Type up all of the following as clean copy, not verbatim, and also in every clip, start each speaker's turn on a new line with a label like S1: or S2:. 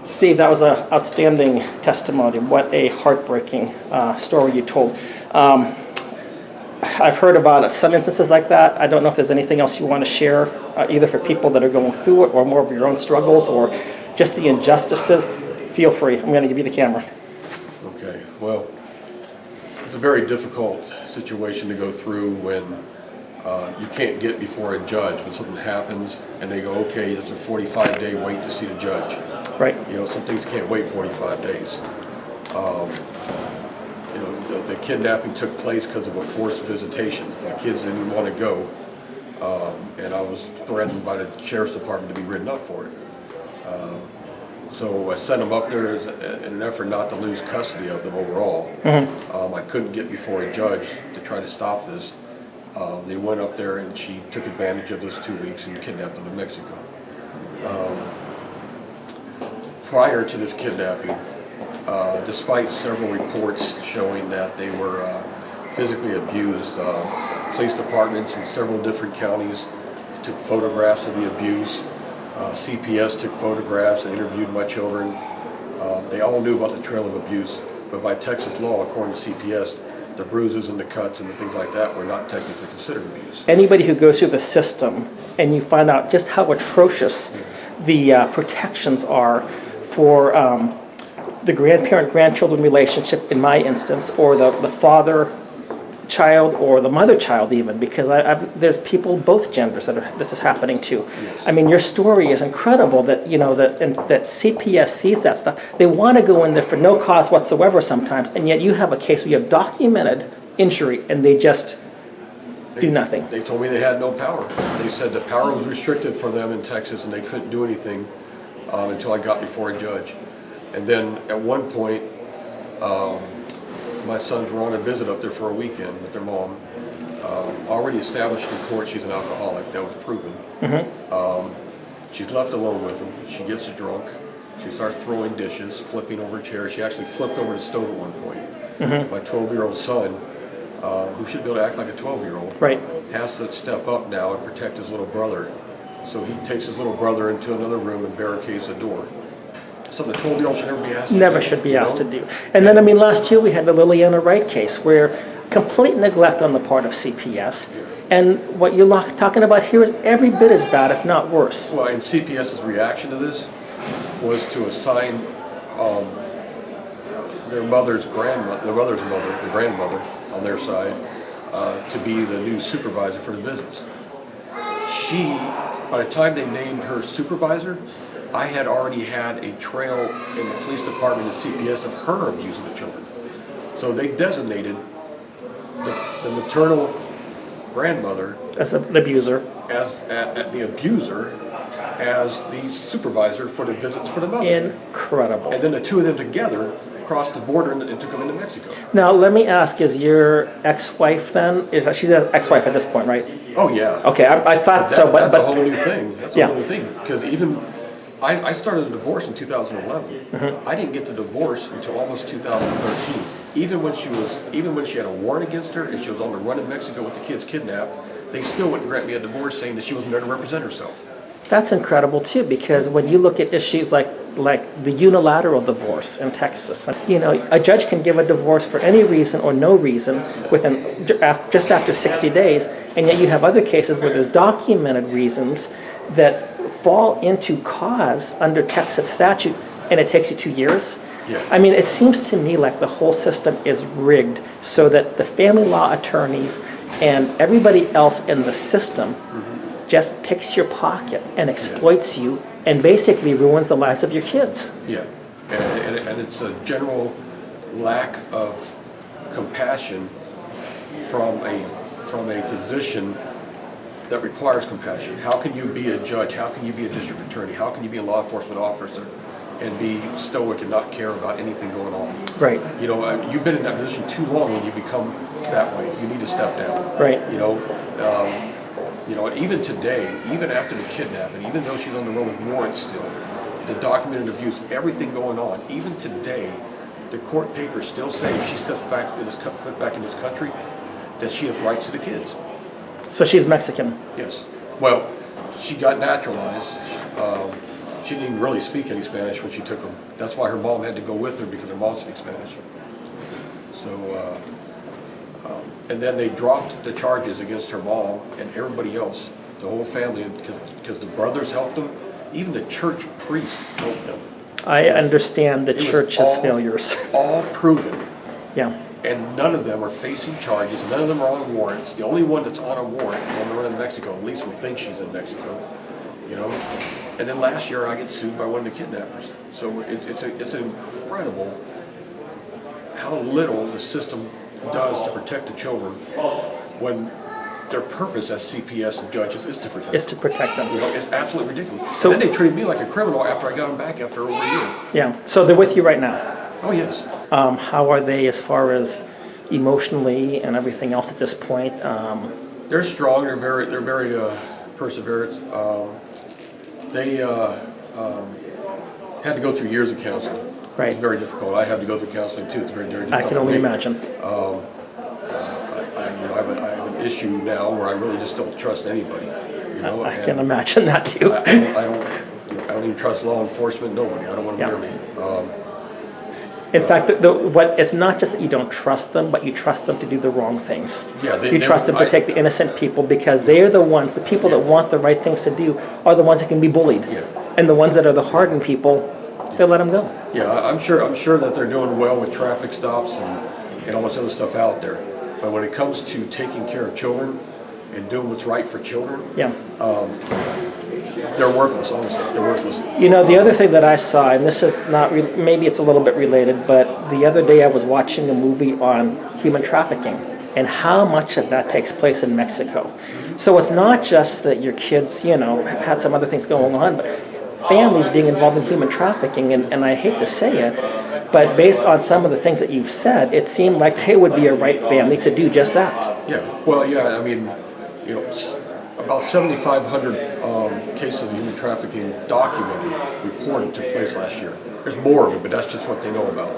S1: Steve, that was an outstanding testimony. What a heartbreaking story you told. I've heard about some instances like that. I don't know if there's anything else you want to share, either for people that are going through it or more of your own struggles or just the injustices. Feel free. I'm going to give you the camera.
S2: Okay. Well, it's a very difficult situation to go through when you can't get before a judge when something happens and they go, okay, there's a 45-day wait to see the judge.
S1: Right.
S2: You know, some things can't wait 45 days. You know, the kidnapping took place because of a forced visitation. My kids didn't even want to go, and I was threatened by the sheriff's department to be written up for it. So I sent them up there in an effort not to lose custody of them overall. Mm-hmm. I couldn't get before a judge to try to stop this. They went up there and she took advantage of those 2 weeks and kidnapped them to Mexico. Prior to this kidnapping, despite several reports showing that they were physically abused, police departments in several different counties took photographs of the abuse. CPS took photographs and interviewed my children. They all knew about the trail of abuse, but by Texas law, according to CPS, the bruises and the cuts and the things like that were not technically considered abuse.
S1: Anybody who goes through the system and you find out just how atrocious the protections are for the grandparent-grandchildren relationship, in my instance, or the father-child or the mother-child even, because there's people both genders that this is happening to.
S2: Yes.
S1: I mean, your story is incredible that, you know, that CPS sees that stuff. They want to go in there for no cause whatsoever sometimes, and yet you have a case where you have documented injury and they just do nothing.
S2: They told me they had no power. They said the power was restricted for them in Texas and they couldn't do anything until I got before a judge. And then at one point, my sons were on a visit up there for a weekend with their mom. Already established in court she's an alcoholic, that was proven. Mm-hmm. She's left alone with them. She gets drunk. She starts throwing dishes, flipping over chairs. She actually flipped over the stove at one point. Mm-hmm. My 12-year-old son, who should be able to act like a 12-year-old,
S1: right,
S2: has to step up now and protect his little brother. So he takes his little brother into another room and barricades the door. Something a 12-year-old should never be asked to do.
S1: Never should be asked to do. And then, I mean, last year we had the Liliana Wright case where complete neglect on the part of CPS. And what you're talking about here is every bit as bad, if not worse.
S2: Well, and CPS's reaction to this was to assign their mother's grandmother, the mother's mother, the grandmother on their side, to be the new supervisor for the visits. By the time they named her supervisor, I had already had a trail in the police department and CPS of her abusing the children. So they designated the maternal grandmother
S1: as an abuser,
S2: as the abuser, as the supervisor for the visits for the mother.
S1: Incredible.
S2: And then the two of them together crossed the border and took them into Mexico.
S1: Now, let me ask, is your ex-wife then, she's an ex-wife at this point, right?
S2: Oh, yeah.
S1: Okay, I thought so, but...
S2: That's a whole new thing. That's a
S1: yeah.
S2: whole new thing. Because even, I started a divorce in 2011. Mm-hmm. I didn't get the divorce until almost 2013. Even when she had a warrant against her and she was on the run in Mexico with the kids kidnapped, they still wouldn't grant me a divorce saying that she wasn't there to represent herself.
S1: That's incredible too, because when you look at issues like the unilateral divorce in Texas, you know, a judge can give a divorce for any reason or no reason just after 60 days, and yet you have other cases where there's documented reasons that fall into cause under Texas statute, and it takes you 2 years.
S2: Yeah.
S1: I mean, it seems to me like the whole system is rigged so that the family law attorneys and everybody else in the system just picks your pocket and exploits you and basically ruins the lives of your kids.
S2: Yeah, and it's a general lack of compassion from a position that requires compassion. How can you be a judge? How can you be a district attorney? How can you be a law enforcement officer and be stoic and not care about anything going on?
S1: Right.
S2: You know, you've been in that position too long when you become that way. You need to step down.
S1: Right.
S2: You know, even today, even after the kidnapping, even though she's on the road with warrants still, the documented abuse, everything going on, even today, the court papers still say if she steps back in this country, that she has rights to the kids.
S1: So she's Mexican?
S2: Yes. Well, she got naturalized. She didn't even really speak any Spanish when she took them. That's why her mom had to go with her, because her mom speaks Spanish. So, and then they dropped the charges against her mom and everybody else, the whole family, because the brothers helped them. Even the church priest helped them.
S1: I understand the church's failures.
S2: All proven.
S1: Yeah.
S2: And none of them are facing charges. None of them are on warrants. The only one that's on a warrant is on the run in Mexico. At least we think she's in Mexico. You know. And then last year I get sued by one of the kidnappers. So it's incredible how little the system does to protect the children when their purpose as CPS and judges is to protect them.
S1: Is to protect them.
S2: You know, it's absolutely ridiculous.
S1: So,
S2: and then they treated me like a criminal after I got them back after over a year.
S1: Yeah. So they're with you right now.
S2: Oh yes.
S1: How are they as far as emotionally and everything else at this point?
S2: They're strong. They're very perseverant. They had to go through years of counseling.
S1: Right.
S2: It's very difficult. I had to go through counseling too. It's very difficult.
S1: I can only imagine.
S2: I have an issue now where I really just don't trust anybody. You know,
S1: I can imagine that too.
S2: I don't even trust law enforcement. Nobody. I don't want them near me.
S1: In fact, it's not just that you don't trust them, but you trust them to do the wrong things.
S2: Yeah,
S1: you trust them to protect the innocent people, because they're the ones, the people that want the right things to do, are the ones that can be bullied.
S2: Yeah.
S1: And the ones that are the hardened people, they let them go.
S2: Yeah, I'm sure that they're doing well with traffic stops and all this other stuff out there. But when it comes to taking care of children and doing what's right for children, they're worthless, honestly. They're worthless.
S1: You know, the other thing that I saw, and this is not, maybe it's a little bit related, but the other day I was watching a movie on human trafficking and how much of that takes place in Mexico. So it's not just that your kids, you know, had some other things going on, but families being involved in human trafficking, and I hate to say it, but based on some of the things that you've said, it seemed like they would be a right family to do just that.
S2: Yeah, well, yeah, I mean, you know, about 7,500 cases of human trafficking documented, reported, took place last year. There's more of it, but that's just what they know about.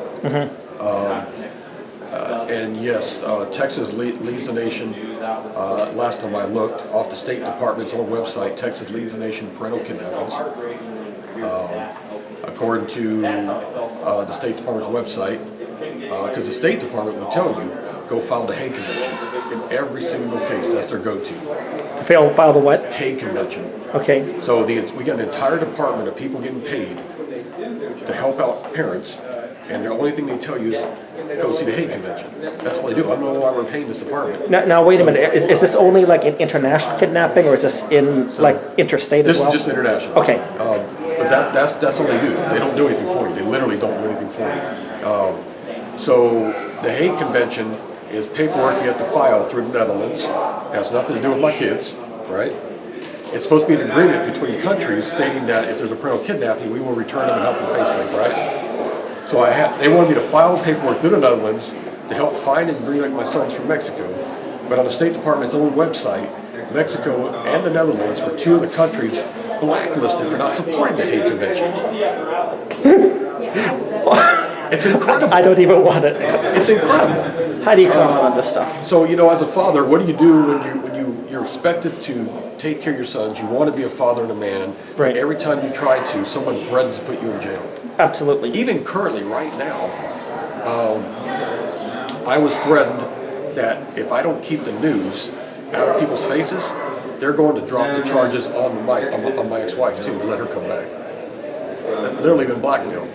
S2: And yes, Texas leads the nation. Last time I looked, off the State Department's own website, Texas leads the nation in parental kidnappings. According to the State Department's website, because the State Department will tell you, go file the Hague Convention. In every single case, that's their go-to.
S1: File the what?
S2: Hague Convention.
S1: Okay.
S2: So we got an entire department of people getting paid to help out parents, and the only thing they tell you is go see the Hague Convention. That's all they do. I don't know why we're paying this department.
S1: Now wait a minute. Is this only like in international kidnapping, or is this in like interstate as well?
S2: This is just international.
S1: Okay.
S2: But that's all they do. They don't do anything for you. They literally don't do anything for you. So the Hague Convention is paperwork you have to file through the Netherlands. It has nothing to do with my kids, right? It's supposed to be an agreement between countries stating that if there's a parental kidnapping, we will return them and help them face things, right? So they wanted me to file paperwork through the Netherlands to help find and bring back my sons from Mexico. But on the State Department's own website, Mexico and the Netherlands were two of the countries blacklisted for not supporting the Hague Convention. It's incredible.
S1: I don't even want it.
S2: It's incredible.
S1: How do you comment on this stuff?
S2: So, you know, as a father, what do you do when you're expected to take care of your sons? You want to be a father and a man.
S1: Right.
S2: Every time you try to, someone threatens to put you in jail.
S1: Absolutely.
S2: Even currently, right now, I was threatened that if I don't keep the news out of people's faces, they're going to drop the charges on my ex-wife too, to let her come back. I've literally been blackmailed.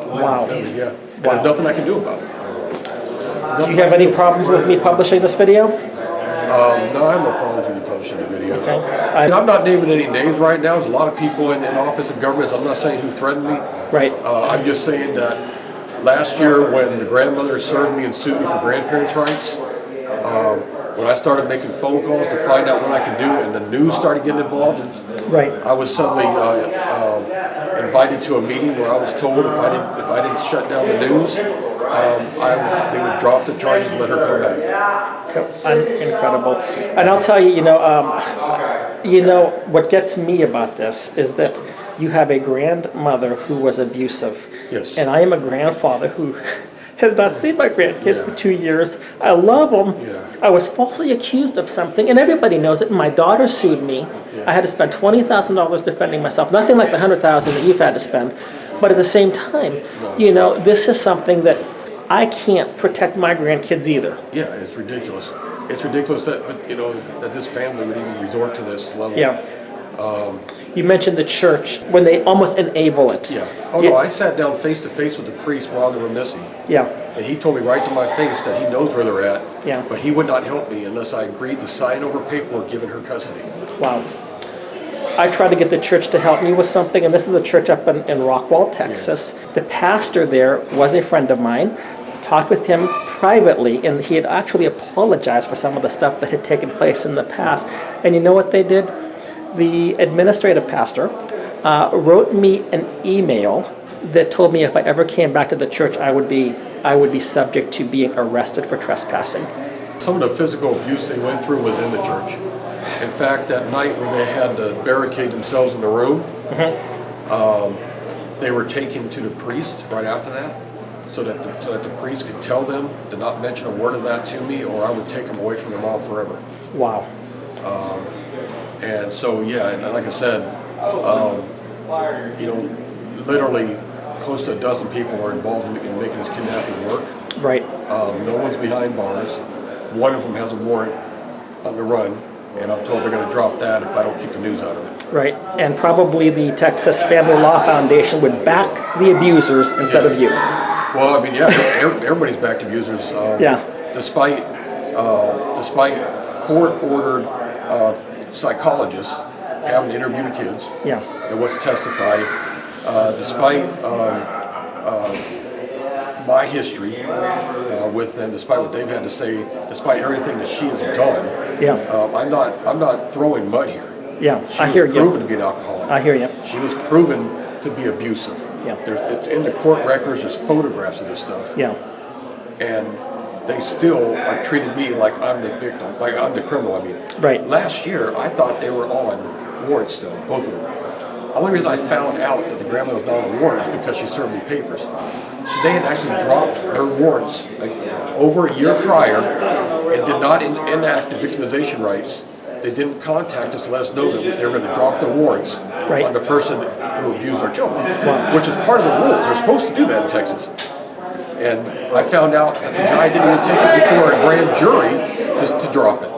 S1: Wow.
S2: Yeah.
S1: Wow.
S2: There's nothing I can do about it.
S1: Do you have any problems with me publishing this video?
S2: No, I have no problems with you publishing the video.
S1: Okay.
S2: I'm not naming any names right now. There's a lot of people in office and governments. I'm not saying who threatened me.
S1: Right.
S2: I'm just saying that last year when the grandmother served me and sued me for grandparents' rights, when I started making phone calls to find out what I could do and the news started getting involved,
S1: Right.
S2: I was suddenly invited to a meeting where I was told if I didn't shut down the news, they would drop the charges and let her come back.
S1: Incredible. And I'll tell you, what gets me about this is that you have a grandmother who was abusive.
S2: Yes.
S1: And I am a grandfather who has not seen my grandkids
S2: Yeah.
S1: for 2 years. I love them.
S2: Yeah.
S1: I was falsely accused of something, and everybody knows it. My daughter sued me.
S2: Yeah.
S1: I had to spend $20,000 defending myself. Nothing like the $100,000 that you've had to spend. But at the same time, this is something that I can't protect my grandkids either.
S2: Yeah, it's ridiculous. It's ridiculous that, that this family would even resort to this level.
S1: Yeah. You mentioned the church, when they almost enable it.
S2: Yeah. Oh, no, I sat down face to face with the priest while they were missing.
S1: Yeah.
S2: And he told me right to my face that he knows where they're at.
S1: Yeah.
S2: But he would not help me unless I agreed to sign over paperwork giving her custody.
S1: Wow. I tried to get the church to help me with something, and this is a church up in Rockwall, Texas. The pastor there was a friend of mine. Talked with him privately, and he had actually apologized for some of the stuff that had taken place in the past. And you know what they did? The administrative pastor wrote me an email that told me if I ever came back to the church, I would be subject to being arrested for trespassing.
S2: Some of the physical abuse they went through was in the church. In fact, that night when they had to barricade themselves in the room, they were taken to the priest right after that, so that the priest could tell them to not mention a word of that to me, or I would take them away from their mom forever.
S1: Wow.
S2: And so, yeah, and like I said, literally close to a dozen people are involved in making this kidnapping work.
S1: Right.
S2: No one's behind bars. One of them has a warrant on the run, and I'm told they're going to drop that if I don't keep the news out of it.
S1: Right. And probably the Texas Family Law Foundation would back the abusers instead of you.
S2: Well, I mean, yeah, everybody's backed abusers. Despite court-ordered psychologists having to interview the kids.
S1: Yeah.
S2: And what's testified, despite my history with them, despite what they've had to say, despite everything that she has done.
S1: Yeah.
S2: I'm not throwing mud here.
S1: Yeah.
S2: She
S1: I hear
S2: was
S1: you.
S2: proven to be an alcoholic.
S1: I hear you.
S2: She was proven to be abusive.
S1: Yeah.
S2: It's in the court records. There's photographs of this stuff.
S1: Yeah.
S2: And they still are treating me like I'm the victim, like I'm the criminal. I mean,
S1: Right.
S2: Last year I thought they were on warrants still, both of them. The only reason I found out that the grandmother was not on warrant is because she served me papers. So they had actually dropped her warrants like over a year prior and did not enact the victimization rights. They didn't contact us to let us know that they were going to drop the warrants
S1: Right.
S2: on the person who abused our children, which is part of the rules. They're supposed to do that in Texas. And I found out that the guy didn't even take it before a grand jury just to drop it.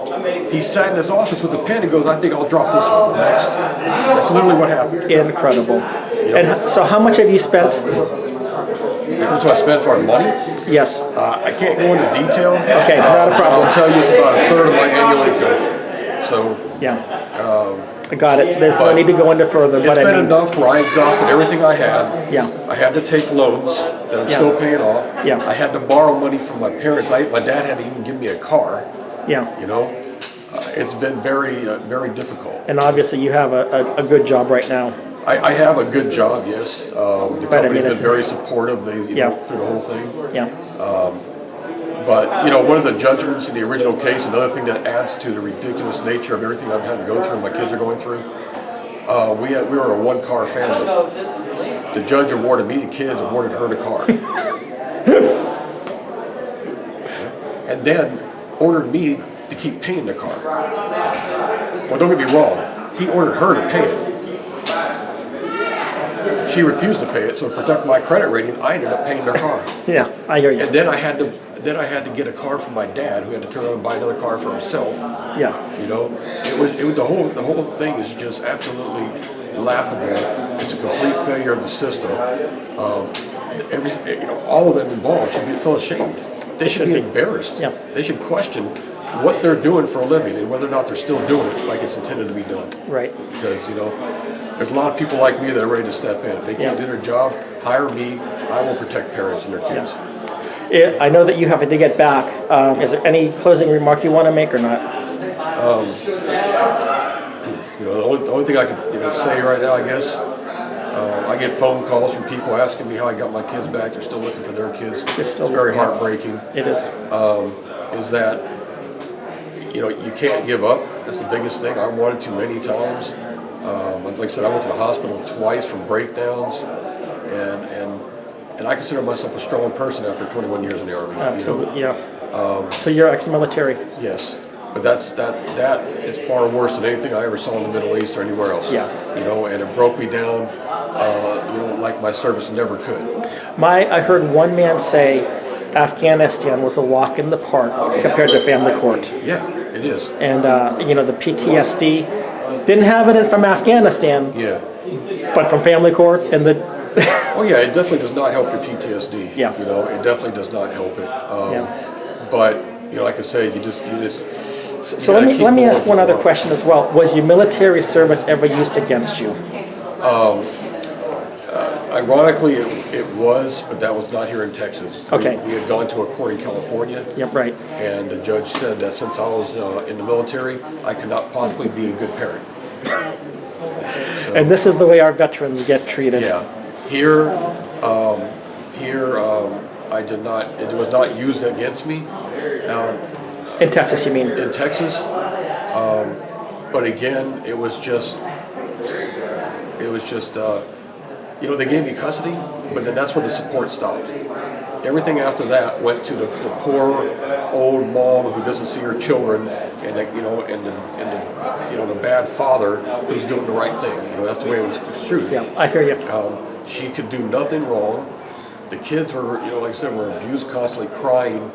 S2: He sat in his office with a pen and goes, I think I'll drop this one next. That's literally what happened.
S1: Incredible. And so how much have you spent?
S2: That's what I spent for our money.
S1: Yes.
S2: I can't go into detail.
S1: Okay, not a problem.
S2: I'll tell you it's about a third of my annual income. So
S1: Yeah. I got it. There's no need to go into further,
S2: it's
S1: but
S2: been
S1: I mean,
S2: enough where I exhausted everything I had.
S1: Yeah.
S2: I had to take loans that I'm still paying off.
S1: Yeah.
S2: I had to borrow money from my parents. My dad had to even give me a car.
S1: yeah.
S2: It's been very, very difficult.
S1: And obviously you have a good job right now.
S2: I have a good job, yes. The company's been very supportive through the whole thing.
S1: Yeah.
S2: But, one of the judgments in the original case, another thing that adds to the ridiculous nature of everything I've had to go through, my kids are going through, we were a one-car family. The judge awarded me the kids, awarded her the car. And then ordered me to keep paying the car. Well, don't get me wrong, he ordered her to pay it. She refused to pay it, so to protect my credit rating, I ended up paying their car.
S1: Yeah, I hear you.
S2: And then I had to get a car from my dad, who had to turn around and buy another car for himself.
S1: Yeah.
S2: It was the whole thing is just absolutely laughable. It's a complete failure of the system. All of them involved should feel ashamed. They should be embarrassed.
S1: Yeah.
S2: They should question what they're doing for a living and whether or not they're still doing it like it's intended to be done.
S1: Right.
S2: Because there's a lot of people like me that are ready to step in. If they can't do their job, hire me. I will protect parents and their kids.
S1: I know that you have to get back. Is there any closing remark you want to make or not?
S2: The only thing I can say right now, I guess, I get phone calls from people asking me how I got my kids back. They're still looking for their kids. It's very heartbreaking.
S1: It is.
S2: Is that you can't give up. That's the biggest thing. I wanted to many times. Like I said, I went to the hospital twice from breakdowns, and And I consider myself a strong person after 21 years in the Army.
S1: Absolutely, yeah. So you're ex-military?
S2: Yes. But that is far worse than anything I ever saw in the Middle East or anywhere else.
S1: Yeah.
S2: And it broke me down, like my service never could.
S1: I heard one man say Afghanistan was a walk in the park compared to family court.
S2: Yeah, it is.
S1: And, the PTSD, didn't have it from Afghanistan,
S2: Yeah.
S1: but from family court and the...
S2: Oh yeah, it definitely does not help your PTSD.
S1: Yeah.
S2: It definitely does not help it.
S1: Yeah.
S2: But, like I say, you just
S1: So let me ask one other question as well. Was your military service ever used against you?
S2: Ironically, it was, but that was not here in Texas.
S1: Okay.
S2: We had gone to a court in California.
S1: Yep, right.
S2: And the judge said that since I was in the military, I could not possibly be a good parent.
S1: And this is the way our veterans get treated.
S2: Yeah. Here, I did not. It was not used against me.
S1: In Texas, you mean?
S2: In Texas, but again, it was just. They gave me custody, but then that's when the support stopped. Everything after that went to the poor old mom who doesn't see her children, and the bad father who's doing the right thing. That's the way it was construed.
S1: Yeah, I hear you.
S2: She could do nothing wrong. The kids were, like I said, were abused, constantly crying,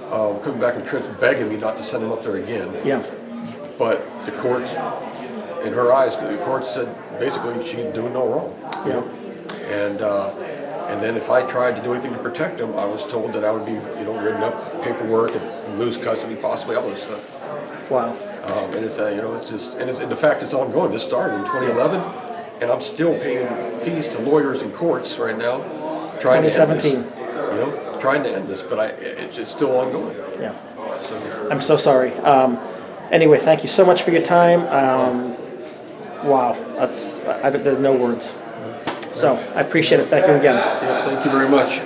S2: coming back from trips, begging me not to send them up there again.
S1: Yeah.
S2: But the court, in her eyes, the court said basically she's doing no wrong.
S1: Yeah.
S2: And then if I tried to do anything to protect them, I was told that I would be, written up paperwork and lose custody, possibly all this stuff.
S1: Wow.
S2: And it's, it's just, and the fact it's ongoing. This started in 2011, and I'm still paying fees to lawyers in courts right now, trying
S1: 2017.
S2: to end this. Trying to end this, but it's still ongoing.
S1: Yeah.
S2: So,
S1: I'm so sorry. Anyway, thank you so much for your time. Wow, there's no words. So I appreciate it. Thank you again.
S2: yeah, thank you very much.